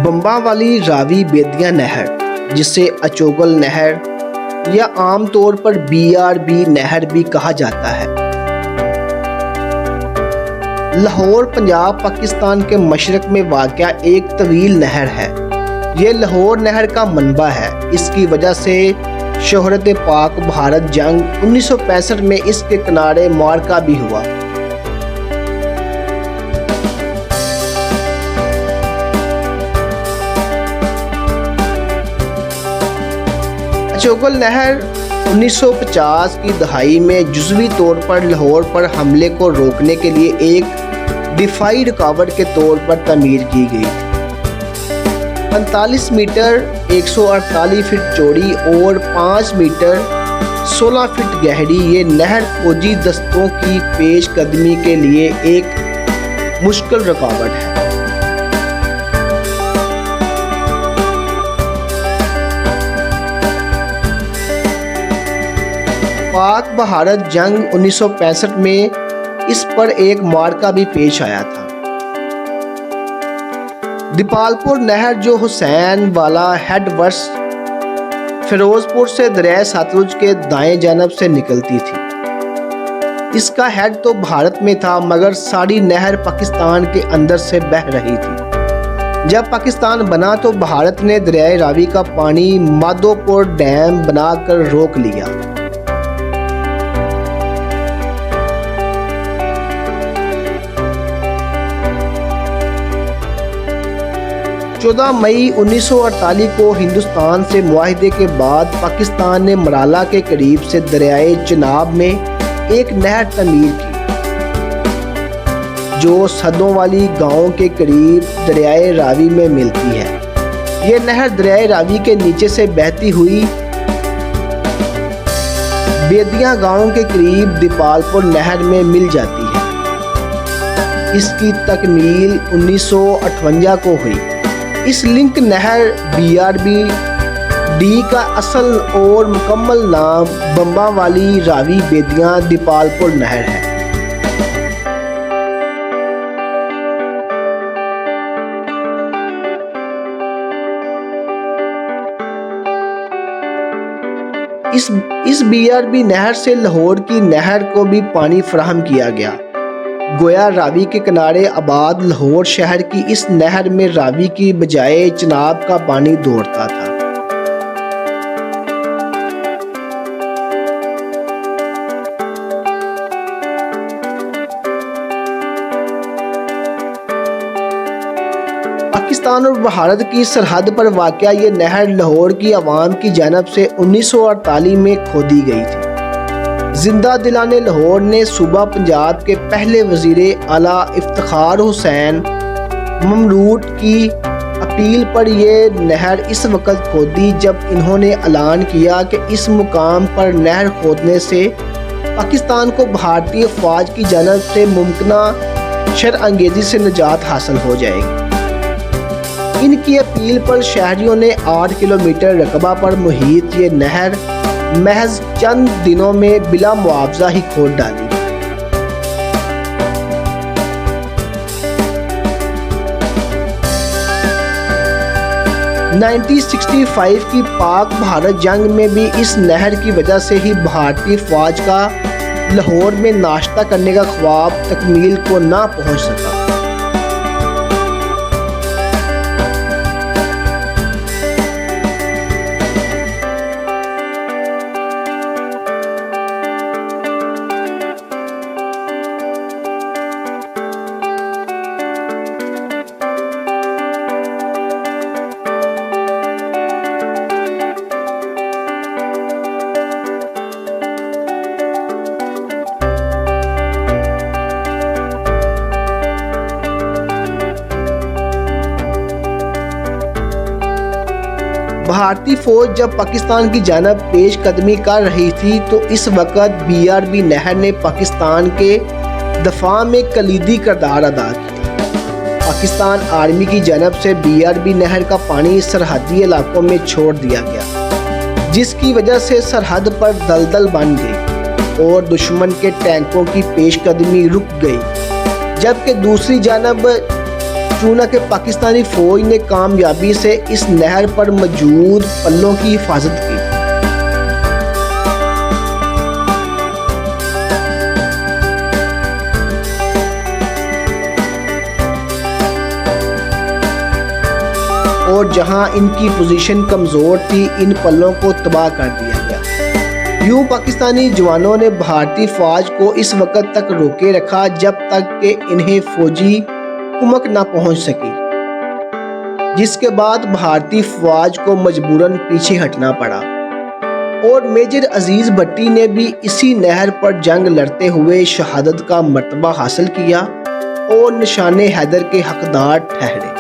बम्बा वाली रावी बेदिया नहर, जिसे अचोगल नहर या आमतौर पर BRB नहर भी कहा जाता है, लाहौर पंजाब पाकिस्तान के मशरक में वाक़या एक तवील नहर है। ये लाहौर नहर का मनबा है। इसकी वजह से शोहरत पाक भारत जंग 1965 में इसके किनारे मारका भी हुआ। अचोगल नहर 1950 की दहाई में जुज़वी तौर पर लाहौर पर हमले को रोकने के लिए एक डिफाई रुकावट के तौर पर तमीर की गई। 45 मीटर 148 फीट चौड़ी और 5 मीटर 16 फीट गहरी ये नहर फौजी दस्तों की पेश कदमी के लिए एक मुश्किल रुकावट है। पाक भारत जंग 1965 में इस पर एक मारका भी पेश आया था। दीपालपुर नहर जो हुसैन वाला हेडवर्स फिरोजपुर से दरिया सतलुज के दाएं जानब से निकलती थी। इसका हेड तो भारत में था, मगर सारी नहर पाकिस्तान के अंदर से बह रही थी। जब पाकिस्तान बना तो भारत ने दरिया रावी का पानी माधोपुर डैम बनाकर रोक लिया। 14 मई 1948 को हिंदुस्तान से मुआहदे के बाद पाकिस्तान ने मराला के करीब से दरियाए चिनाब में एक नहर तमीर की, जो सदों वाली गांव के करीब दरियाए रावी में मिलती है। ये नहर दरियाए रावी के नीचे से बहती हुई बेदिया गांव के करीब दीपालपुर नहर में मिल जाती है। इसकी तकमील 1958 को हुई। इस लिंक नहर BRB का असल और मुकम्मल नाम बम्बा वाली रावी बेदिया दीपालपुर नहर है। इस BRB नहर से लाहौर की नहर को भी पानी फराहम किया गया। गोया रावी के किनारे आबाद लाहौर शहर की इस नहर में रावी की बजाय चिनाब का पानी दौड़ता था। पाकिस्तान और भारत की सरहद पर वाक़या ये नहर लाहौर की आवाम की जानब से 1948 में खोदी गई थी। जिंदा दिलाने लाहौर ने सूबा पंजाब के पहले वज़ीरे आला इफ्तिखार हुसैन ममरूट की अपील पर यह नहर इस वक्त खोदी जब इन्होंने ऐलान किया कि इस मुकाम पर नहर खोदने से पाकिस्तान को भारतीय फ़ौज की जानब से मुमकिन शर-अंगेज़ी से निजात हासिल हो जाएगी। इनकी अपील पर शहरियों ने 8 किलोमीटर रकबा पर मुहित ये नहर महज चंद दिनों में बिला मुआवजा ही खोद डाली। (1965) की पाक भारत जंग में भी इस नहर की वजह से ही भारतीय फौज का लाहौर में नाश्ता करने का ख्वाब तकमील को ना पहुंच सका। भारतीय फौज जब पाकिस्तान की जानब पेश कदमी कर रही थी तो इस वक्त BRB नहर ने पाकिस्तान के दफा में कलीदी किरदार अदा किया। पाकिस्तान आर्मी की जानब से BRB नहर का पानी सरहदी इलाकों में छोड़ दिया गया, जिसकी वजह से सरहद पर दलदल बन गई और दुश्मन के टैंकों की पेश कदमी रुक गई। जबकि दूसरी जानब क्यों न कि पाकिस्तानी फौज ने कामयाबी से इस नहर पर मौजूद पल्लों की हिफाजत की। और जहां इनकी पोजीशन कमज़ोर थी, इन पल्लों को तबाह कर दिया गया। यूं पाकिस्तानी जवानों ने भारतीय फ़ौज को इस वक्त तक रोके रखा जब तक कि इन्हें फ़ौजी कुमक ना पहुंच सकी, जिसके बाद भारतीय फ़ौज को मजबूरन पीछे हटना पड़ा। और मेजर अजीज़ भट्टी ने भी इसी नहर पर जंग लड़ते हुए शहादत का मर्तबा हासिल किया और निशाने हैदर के हकदार ठहरे।